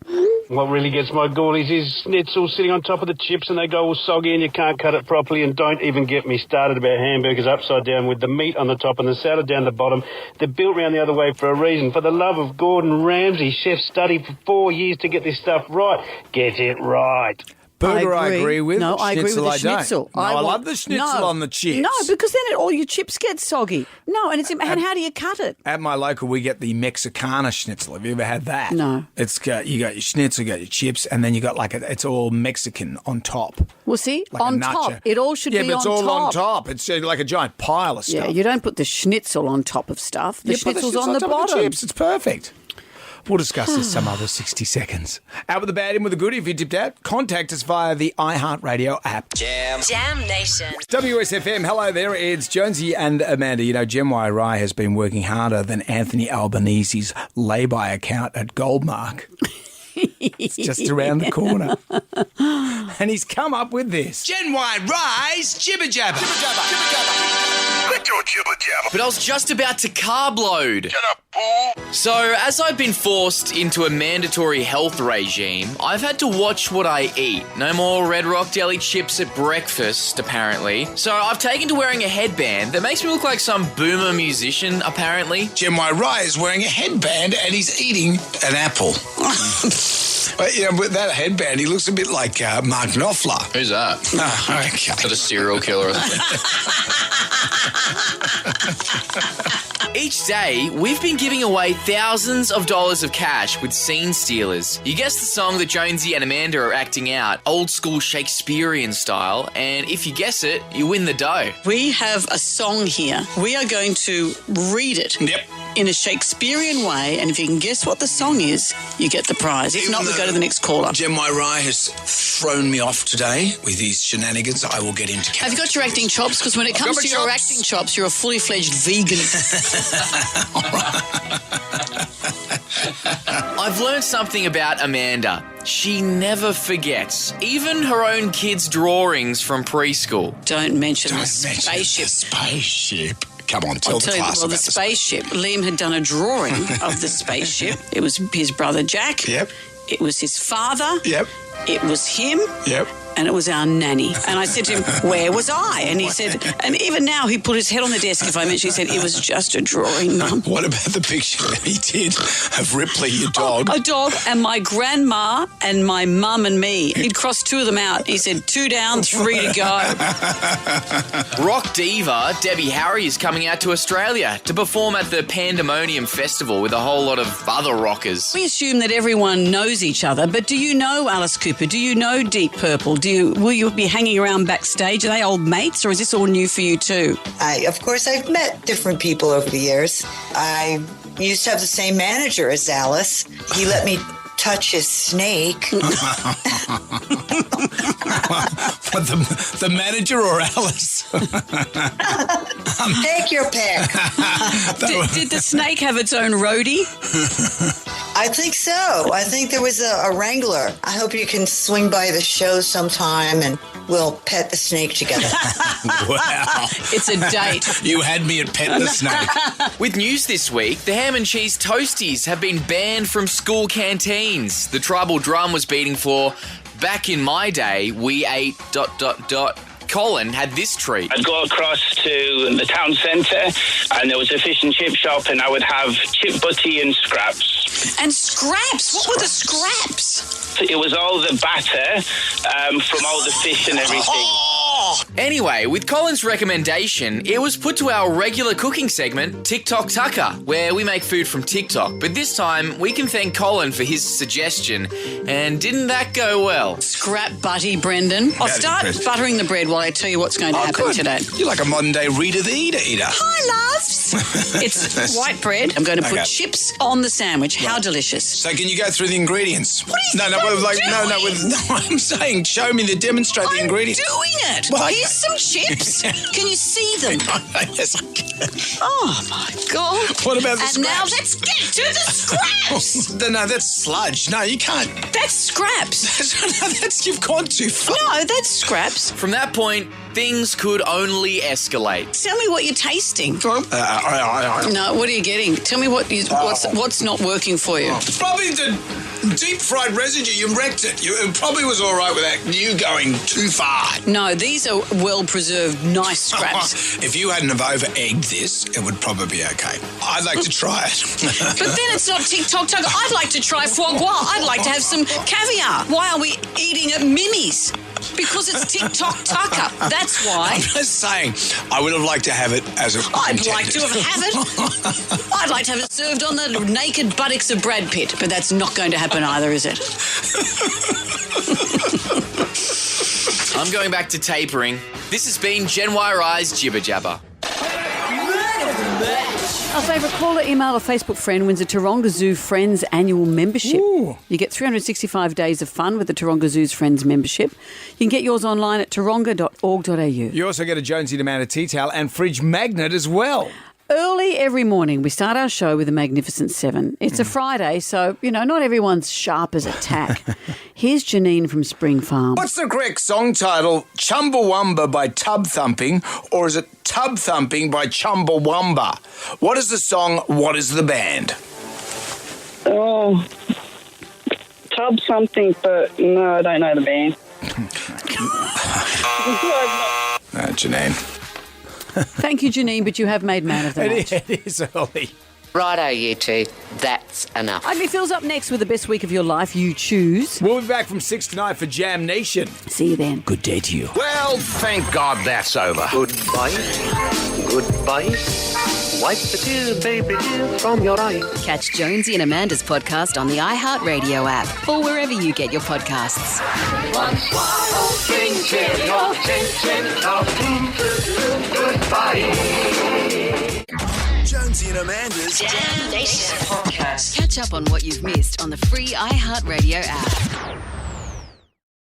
What really gets my ghoulies is it's all sitting on top of the chips and they go all soggy and you can't cut it properly. And don't even get me started about hamburgers upside down with the meat on the top and the salad down the bottom. They're built round the other way for a reason. For the love of Gordon Ramsay, chef studied for 4 years to get this stuff right. Get it right. Burger I agree with. No, I agree with Schnitzel the I don't. schnitzel. No, I love the schnitzel on the chips. No, because then all your chips get soggy. No, and how do you cut it? At my local, we get the Mexicana schnitzel. Have you ever had that? No. You got your schnitzel, you got your chips, and then you got it's all Mexican on top. Well, see, Like on a nacho. top. It all should be on top. Yeah, but it's all on top. It's like a giant pile of stuff. Yeah, you don't put the schnitzel on top of stuff. The schnitzel's on the top of bottom. the chips. It's perfect. We'll discuss this some other 60 seconds. Out with the bad, in with the good. If you dipped out, contact us via the iHeartRadio app. Jam Nation. WSFM, hello there. It's Jonesy and Amanda. You know, Gem Y Rye has been working harder than Anthony Albanese's lay-by account at Goldmark. It's just around the corner. And he's come up with this. Gen Y Rise Jibber Jabber. Jibber Jabber. Jibber Jabber. Let your jibber jabber. But I was just about to carb load. Shut up, fool. So, as I've been forced into a mandatory health regime, I've had to watch what I eat. No more Red Rock Deli chips at breakfast, apparently. So, I've taken to wearing a headband that makes me look like some boomer musician, apparently. Gen Y Rye is wearing a headband and he's eating an apple. But, with that headband, he looks a bit like Mark Knopfler. Who's that? Oh, okay. Is that a serial killer or something? Each day, we've been giving away thousands of dollars of cash with scene stealers. You guess the song that Jonesy and Amanda are acting out, old school Shakespearean style, and if you guess it, you win the dough. We have a song here. We are going to read it. Yep. In a Shakespearean way, and if you can guess what the song is, you get the prize. If not, we go to the next caller. Gen Y Rye has thrown me off today with his shenanigans. I will get him to Have you got your acting chops? Because when it comes to your acting chops, you're a fully fledged vegan. I've learned something about Amanda. She never forgets, even her own kids' drawings from preschool. Don't mention the spaceship. Spaceship. Come on, tell I'll the tell you, class well, the about the spaceship. Liam had done a drawing of the spaceship. It was his brother Jack. Yep. It was his father. Yep. It was him. Yep. And it was our nanny. And I said to him, where was I? And he said, and even now he put his head on the desk if I mentioned, he said, it was just a drawing, Mum. What about the picture that he did of Ripley, your dog? A dog and my grandma and my mum and me. He'd crossed two of them out. He said, 2 down, 3 to go. Rock diva Debbie Harry is coming out to Australia to perform at the Pandemonium Festival with a whole lot of other rockers. We assume that everyone knows each other, but do you know Alice Cooper? Do you know Deep Purple? Will you be hanging around backstage? Are they old mates, or is this all new for you too? Of course, I've met different people over the years. I used to have the same manager as Alice. He let me touch his snake. What, the manager or Alice? Take your pick. Did the snake have its own roadie? I think so. I think there was a wrangler. I hope you can swing by the show sometime and we'll pet the snake together. Wow. It's a date. You had me at pet the snake. With news this week, the ham and cheese toasties have been banned from school canteens. The tribal drum was beating for, back in my day, we ate ... Colin had this treat. I'd go across to the town centre and there was a fish and chip shop and I would have chip butty and scraps. And scraps? What were the scraps? It was all the batter from all the fish and everything. Anyway, with Colin's recommendation, it was put to our regular cooking segment, TikTok Tucker, where we make food from TikTok. But this time, we can thank Colin for his suggestion. And didn't that go well? Scrap butty, Brendan. I'll start buttering the bread while I tell you what's going to happen today. You're like a modern-day Rita the Eater. Hi, loves. It's white bread. I'm going to put chips on the sandwich. How delicious. So can you go through the ingredients? What are you I'm saying, show me demonstrate the ingredients. I'm doing it. Well, here's some chips. Can you see them? Yes, I can. Oh, my God. What about the scraps? And now let's get to the scraps. No, that's sludge. No, you can't. That's scraps. You've gone too far. No, that's scraps. From that point, things could only escalate. Tell me what you're tasting. No, what are you getting? Tell me what's not working for you. Probably the Deep fried residue, you wrecked it. It probably was all right without you going too far. No, these are well-preserved, nice scraps. If you hadn't have over-egged this, it would probably be okay. I'd like to try it. But then it's not TikTok taco. I'd like to try foie gras. I'd like to have some caviar. Why are we eating at Mimi's? Because it's TikTok tucker. That's why. I'm just saying, I would have liked to have it as a I'd like to have it. I'd like to have it served on the naked buttocks of Brad Pitt, but that's not going to happen either, is it? I'm going back to tapering. This has been Gen Y Rise Jibber Jabber. Our favourite caller, email or Facebook friend wins a Taronga Zoo Friends annual membership. Ooh. You get 365 days of fun with the Taronga Zoo's Friends membership. You can get yours online at taronga.org.au. You also get a Jonesy and Amanda tea towel and fridge magnet as well. Early every morning, we start our show with the Magnificent Seven. It's a Friday, so, not everyone's sharp as a tack. Here's Janine from Spring Farm. What's the correct song title? Chumbawamba by Tub Thumping, or is it Tub Thumping by Chumbawamba? What is the song? What is the band? Oh, Tub something, but no, I don't know the band. Janine. Thank you, Janine, but you have made man of the match. It is early. Righto, you two. That's enough. Ugly Phil's up next with the best week of your life. You choose. We'll be back from 6 tonight for Jam Nation. See you then. Good day to you. Well, thank God that's over. Goodbye. Goodbye. Wipe the tears, baby, dear, from your eyes. Catch Jonesy and Amanda's podcast on the iHeartRadio app or wherever you get your podcasts. One swallow, drink cheerio, chin, goodbye. Jonesy and Amanda's Jam Nation podcast. Catch up on what you've missed on the free iHeartRadio app.